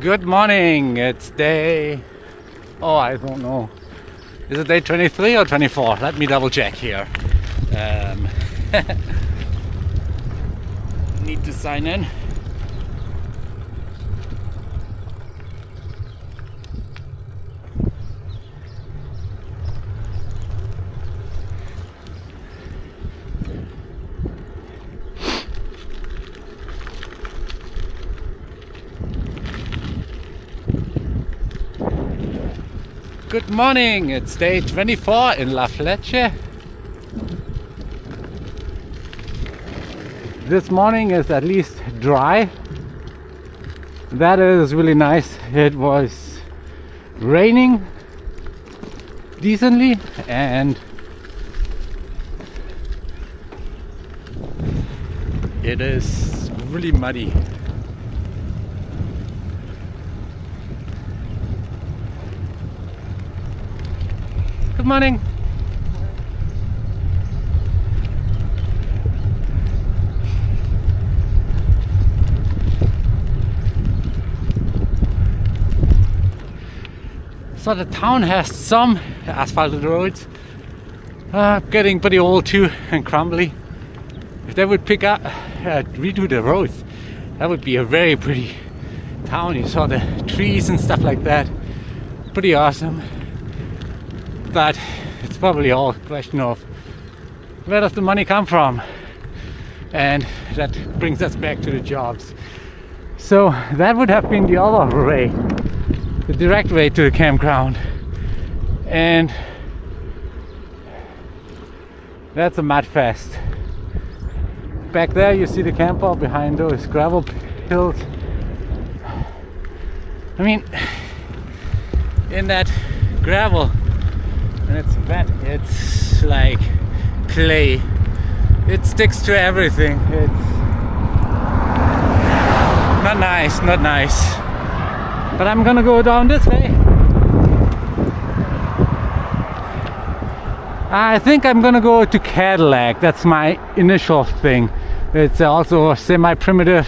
Good morning, it's day, I don't know. Is it day 23 or 24? Let me double check here. Need to sign in. Good morning, it's day 24 in Lafleche. This morning is at least dry. That is really nice. It was raining decently and it is really muddy. Good morning. So the town has some asphalted roads, getting pretty old too and crumbly. If they would pick up, redo the roads, that would be a very pretty town. You saw the trees and stuff like that. Pretty awesome. But it's probably all a question of where does the money come from, and that brings us back to the jobs. So that would have been the other way, the direct way to the campground, and that's a mud fest. Back there you see the camper behind those gravel hills. I mean, in that gravel, and it's wet, it's like clay. It sticks to everything. It's not nice, not nice. But I'm gonna go down this way. I think I'm gonna go to Cadillac. That's my initial thing. It's also a semi-primitive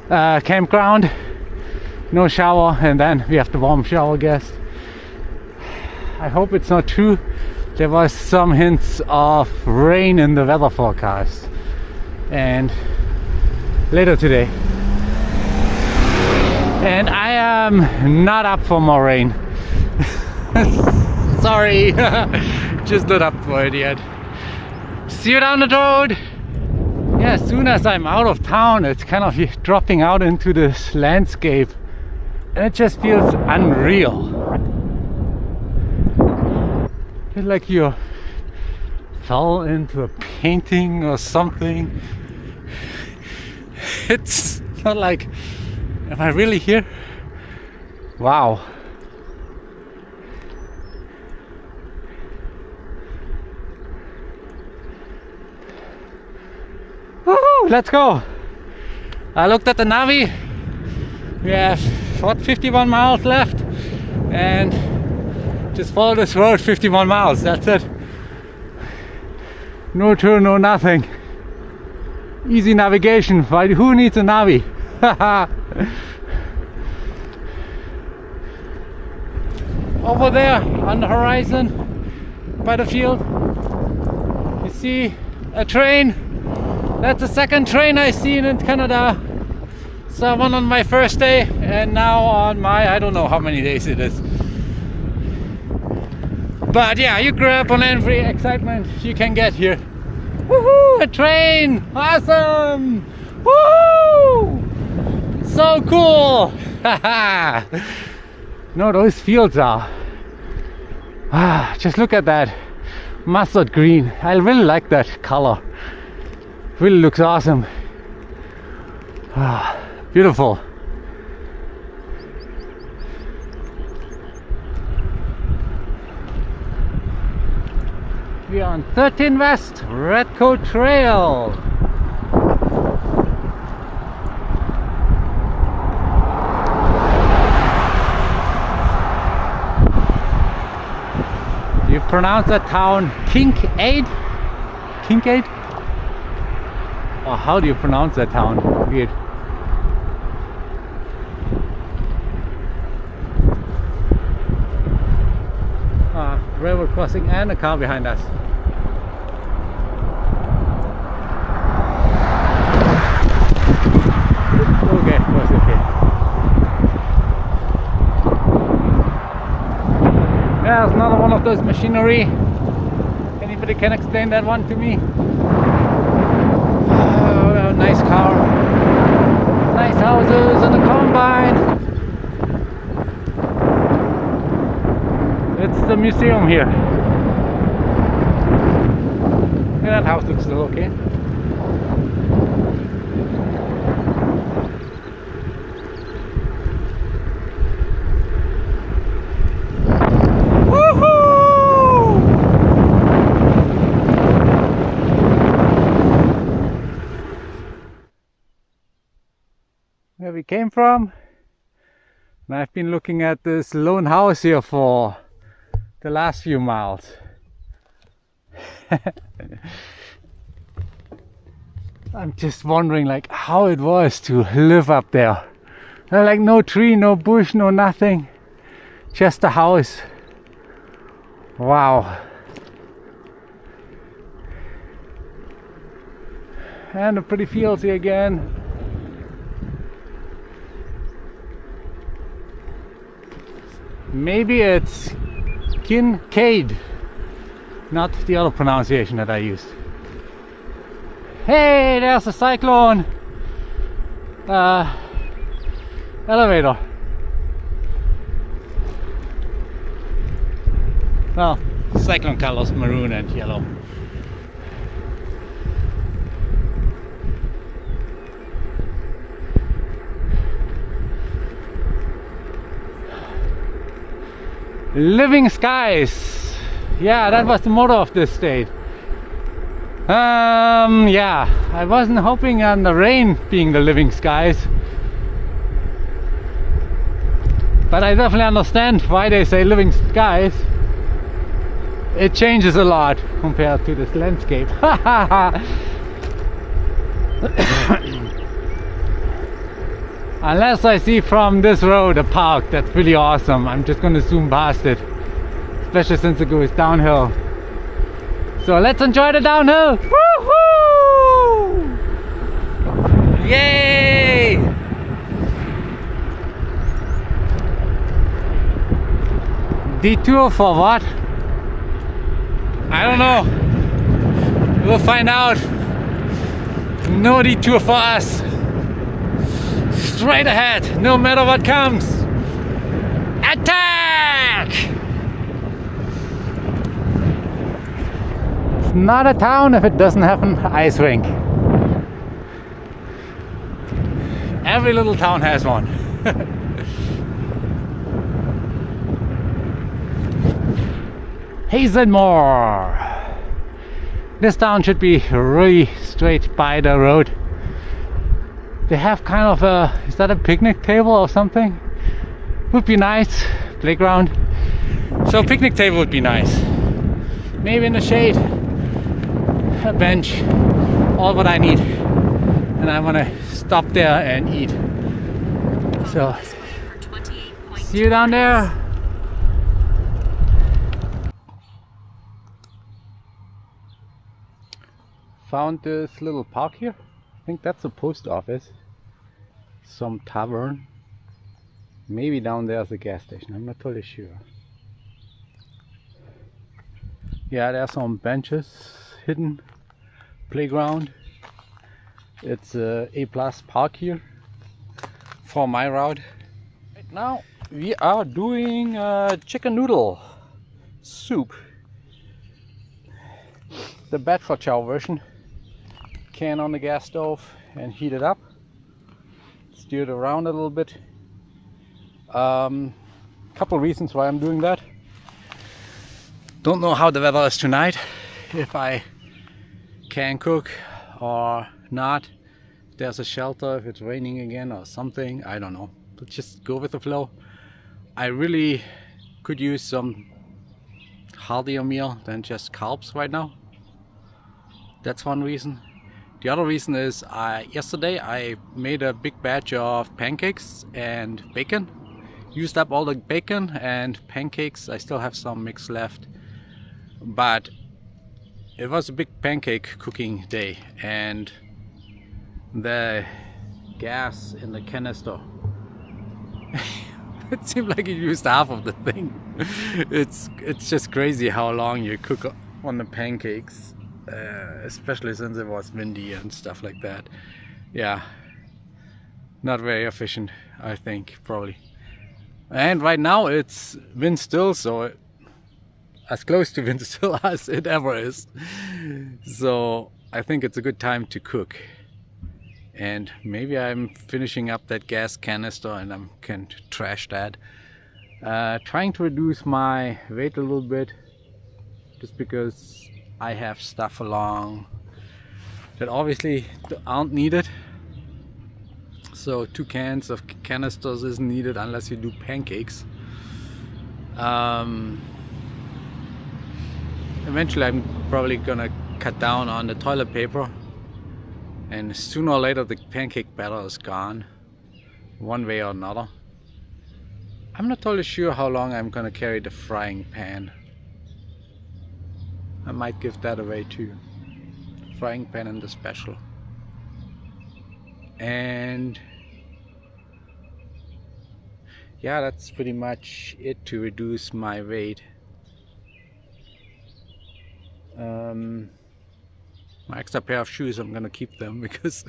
campground. No shower, and then we have the warm shower guest. I hope it's not true. There was some hints of rain in the weather forecast, and later today. And I am not up for more rain. Sorry, just not up for it yet. See you down the road. Yeah, as soon as I'm out of town, it's kind of dropping out into this landscape, and it just feels unreal. Feel like you fell into a painting or something. It's not like, am I really here? Wow. Woohoo, let's go. I looked at the Navi. We have 51 miles left, and just follow this road 51 miles, that's it. No turn, no nothing. Easy navigation. Who needs a Navi? Over there on the horizon by the field, you see a train. That's the second train I've seen in Canada. Saw one on my first day, and now on my, I don't know how many days it is. But yeah, you grab on every excitement you can get here. Woohoo! A train! Awesome! Woohoo! So cool! Haha! No, those fields are. Just look at that mustard green. I really like that color. Really looks awesome. Beautiful. We are on 13 West Redcoat Trail. You pronounce that town Kincaid? Kincaid? Or how do you pronounce that town? Weird. railroad crossing and a car behind us. Okay, was okay. There's another one of those machinery. Anybody can explain that one to me? Oh, nice car. Nice houses and a combine. It's the museum here. Yeah, that house looks still okay. Where we came from, and I've been looking at this lone house here for the last few miles. I'm just wondering like how it was to live up there. Like no tree, no bush, no nothing, just a house. Wow. And the pretty fields here again. Maybe it's Kincaid, not the other pronunciation that I used. Hey, there's a cyclone elevator. Well, cyclone colors maroon and yellow. Living skies. Yeah, that was the motto of this state. Yeah, I wasn't hoping on the rain being the living skies, but I definitely understand why they say living skies. It changes a lot compared to this landscape. Unless I see from this road a park that's really awesome, I'm just gonna zoom past it, especially since it goes downhill. So let's enjoy the downhill. Woohoo! Yay! Detour for what? I don't know. We'll find out. No detour for us. Straight ahead, no matter what comes. Attack! It's not a town if it doesn't have an ice rink. Every little town has one. Hazenmore. This town should be really straight by the road. They have kind of a, is that a picnic table or something? Would be nice. Playground. So picnic table would be nice. Maybe in the shade. A bench. All what I need. And I want to stop there and eat. So, see you down there. Found this little park here. I think that's a post office. Some tavern. Maybe down there's a gas station. I'm not totally sure. Yeah, there are some benches hidden. Playground. It's a A+ park here for my route. Right now we are doing chicken noodle soup. The bachelor chow version. Can on the gas stove and heat it up. Stir it around a little bit. Couple reasons why I'm doing that. Don't know how the weather is tonight. If I can cook or not. If there's a shelter, if it's raining again or something. I don't know. But just go with the flow. I really could use some heartier meal than just carbs right now. That's one reason. The other reason is yesterday I made a big batch of pancakes and bacon. Used up all the bacon and pancakes. I still have some mix left. but it was a big pancake cooking day, and the gas in the canister, it seemed like it used half of the thing. It's just crazy how long you cook on the pancakes, especially since it was windy and stuff like that. Yeah, not very efficient, I think, probably. And right now it's wind still, so as close to wind still as it ever is. So I think it's a good time to cook. And maybe I'm finishing up that gas canister and I can trash that. Trying to reduce my weight a little bit, just because I have stuff along that obviously aren't needed. So 2 cans of canisters isn't needed unless you do pancakes. Eventually I'm probably gonna cut down on the toilet paper, and sooner or later the pancake batter is gone, one way or another. I'm not totally sure how long I'm gonna carry the frying pan. I might give that away too. Frying pan and the special. And yeah, that's pretty much it to reduce my weight. My extra pair of shoes, I'm gonna keep them because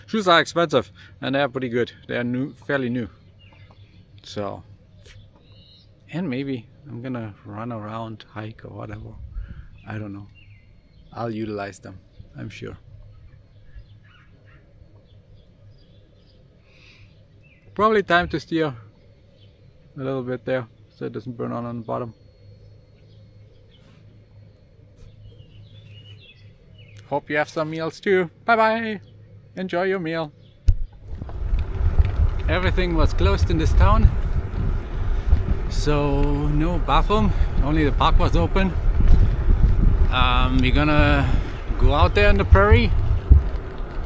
shoes are expensive and they're pretty good. They're new, fairly new. So, and maybe I'm gonna run around, hike or whatever. I don't know. I'll utilize them, I'm sure. Probably time to steer a little bit there so it doesn't burn on the bottom. Hope you have some meals too. Bye bye. Enjoy your meal. Everything was closed in this town, so no bathroom, only the park was open. We're gonna go out there in the prairie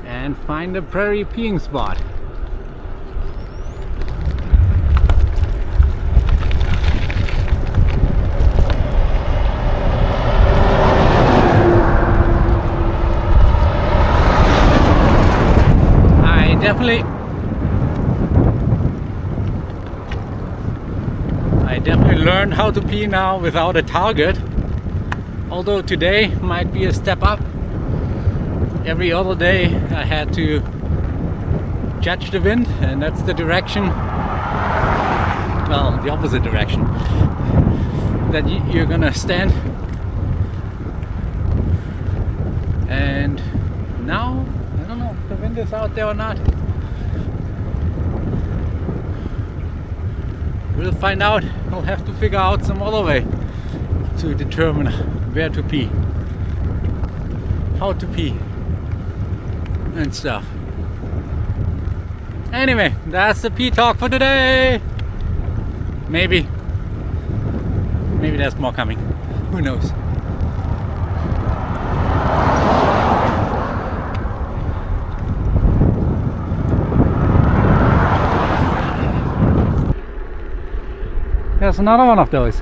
and find a prairie peeing spot. I definitely learned how to pee now without a target, although today might be a step up. Every other day I had to judge the wind, and that's the direction, well, the opposite direction, that you're gonna stand. And now I don't know if the wind is out there or not. We'll find out. We'll have to figure out some other way to determine where to pee, how to pee and stuff. Anyway, that's the pee talk for today. Maybe there's more coming. Who knows? There's another one of those.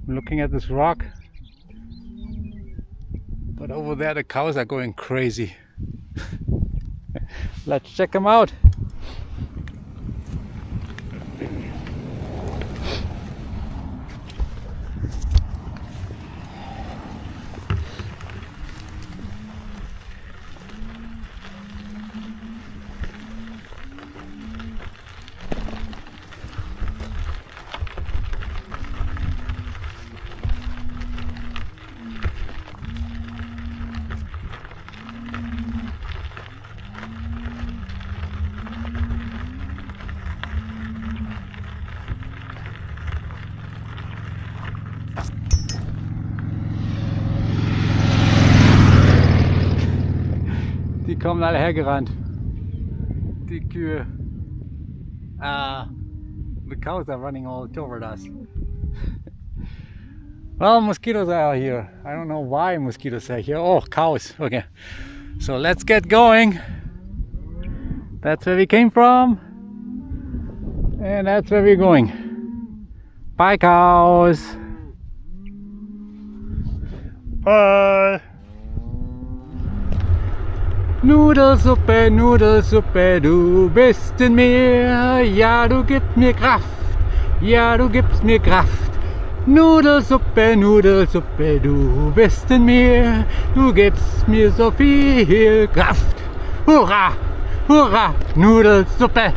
I'm looking at this rock, but over there the cows are going crazy. Let's check them out. Die kommen alle hergerannt. Die Kühe. The cows are running all over us. Well, mosquitoes are here. I don't know why mosquitoes are here. Oh, cows. Okay. So let's get going. That's where we came from. And that's where we're going. Bye, cows. Bye. Nudelsuppe, Nudelsuppe, du bist in mir. Ja, du gibst mir Kraft. Ja, du gibst mir Kraft. Nudelsuppe, Nudelsuppe, du bist in mir. Du gibst mir so viel Kraft. Hurra, hurra, Nudelsuppe.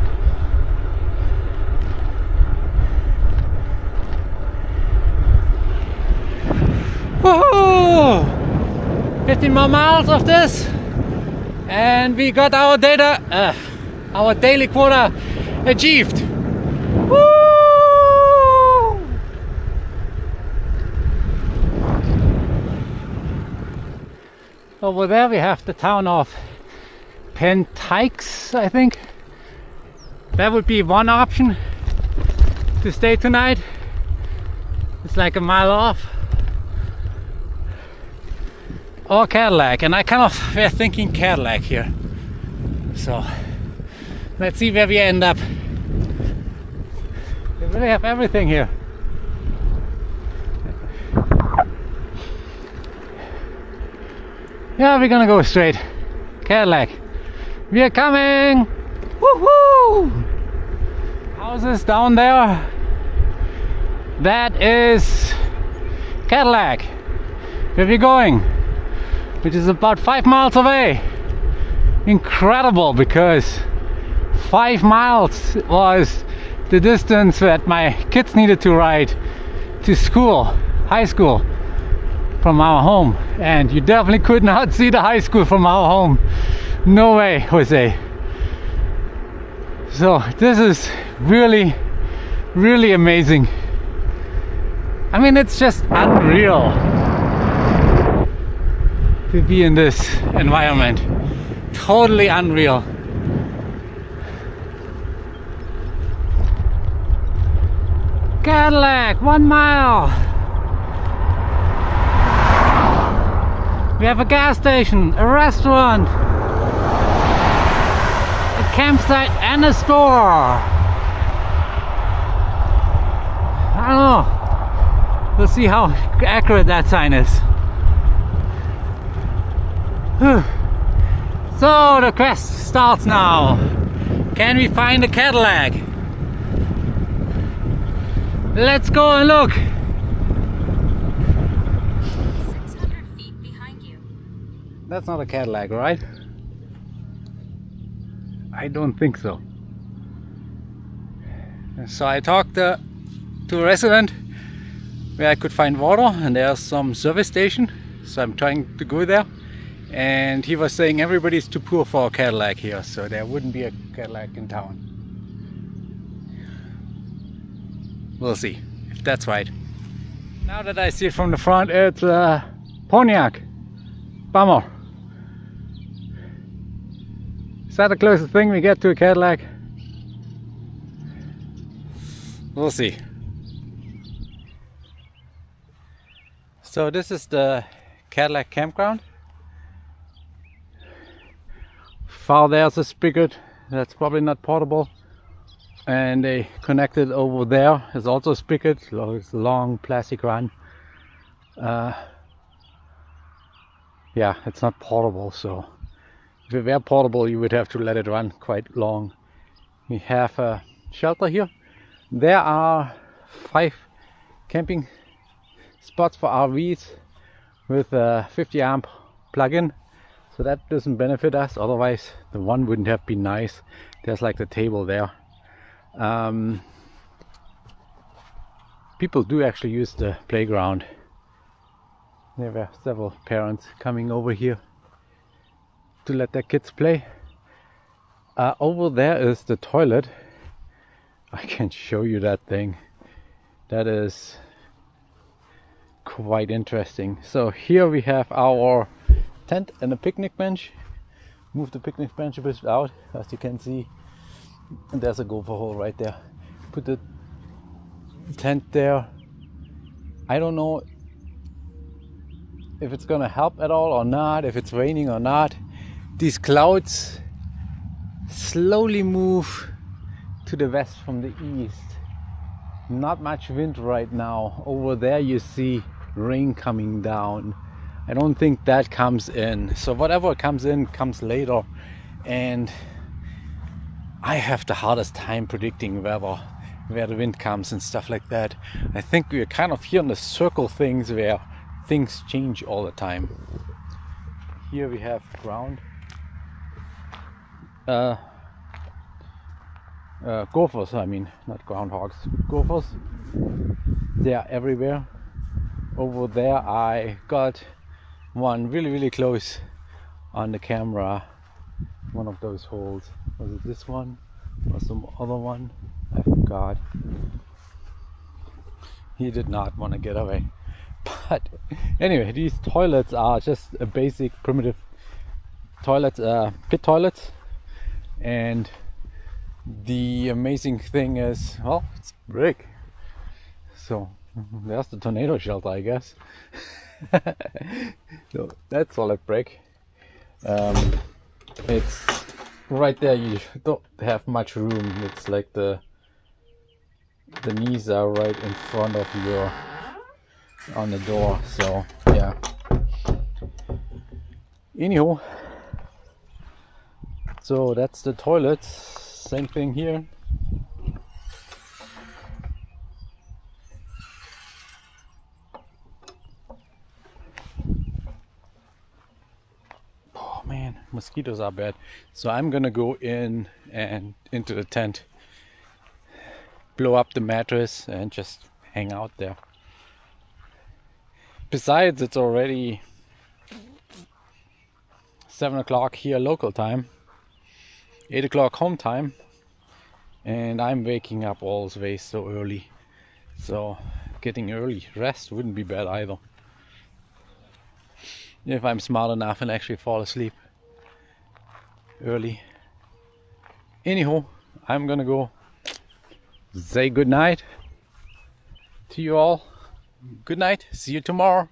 Woohoo! 15 more miles of this. And we got our our daily quota achieved. Woo! Over there we have the town of Pentykes, I think. That would be one option to stay tonight. It's like a mile off. Or Cadillac, and I kind of were thinking Cadillac here. So let's see where we end up. They really have everything here. Yeah, we're gonna go straight. Cadillac. We are coming! Woohoo! Houses down there. That is Cadillac. Where we going? Which is about 5 miles away. Incredible, because 5 miles was the distance that my kids needed to ride to school, high school, from our home. And you definitely could not see the high school from our home. No way, Jose. So this is really, really amazing. I mean, it's just unreal to be in this environment. Totally unreal. Cadillac, 1 mile. We have a gas station, a restaurant, a campsite and a store. I don't know. We'll see how accurate that sign is. So the quest starts now. Can we find a Cadillac? Let's go and look. 600 feet behind you. That's not a Cadillac, right? I don't think so. So I talked to a resident where I could find water, and there's some service station. So I'm trying to go there. And he was saying everybody's too poor for a Cadillac here, so there wouldn't be a Cadillac in town. We'll see if that's right. Now that I see it from the front, it's a Pontiac. Bummer. Is that the closest thing we get to a Cadillac? We'll see. So this is the Cadillac campground. Far there's a spigot that's probably not portable, and they connected over there is also a spigot. It's a long plastic run. Yeah, it's not portable, so if it were portable you would have to let it run quite long. We have a shelter here. There are 5 camping spots for RVs with a 50 amp plug-in. So that doesn't benefit us, otherwise the one wouldn't have been nice. There's like the table there. People do actually use the playground. There were several parents coming over here to let their kids play. Over there is the toilet. I can show you that thing. That is quite interesting. So here we have our tent and a picnic bench. Move the picnic bench a bit out, as you can see, and there's a gopher hole right there. Put the tent there. I don't know if it's gonna help at all or not, if it's raining or not. These clouds slowly move to the west from the east. Not much wind right now. Over there you see rain coming down. I don't think that comes in. So whatever comes in comes later. And I have the hardest time predicting weather, where the wind comes and stuff like that. I think we're kind of here in the circle things where things change all the time. Here we have ground. Gophers, I mean, not groundhogs, gophers. They are everywhere. Over there I got one really close on the camera. One of those holes. Was it this one or some other one? I forgot. He did not want to get away. But anyway, these toilets are just a basic primitive toilets, pit toilets. And the amazing thing is, well, it's brick. So there's the tornado shelter, I guess. So that's solid brick. It's right there. You don't have much room. It's like the knees are right in front of your on the door. So yeah. Anyhow, so that's the toilets. Same thing here. Oh man, mosquitoes are bad. So I'm gonna go in and into the tent, blow up the mattress and just hang out there. Besides, it's already 7 o'clock here local time, 8 o'clock home time, and I'm waking up always so early. So getting early rest wouldn't be bad either, if I'm smart enough and actually fall asleep early. Anyhow, I'm gonna go say good night to you all. Good night, see you tomorrow.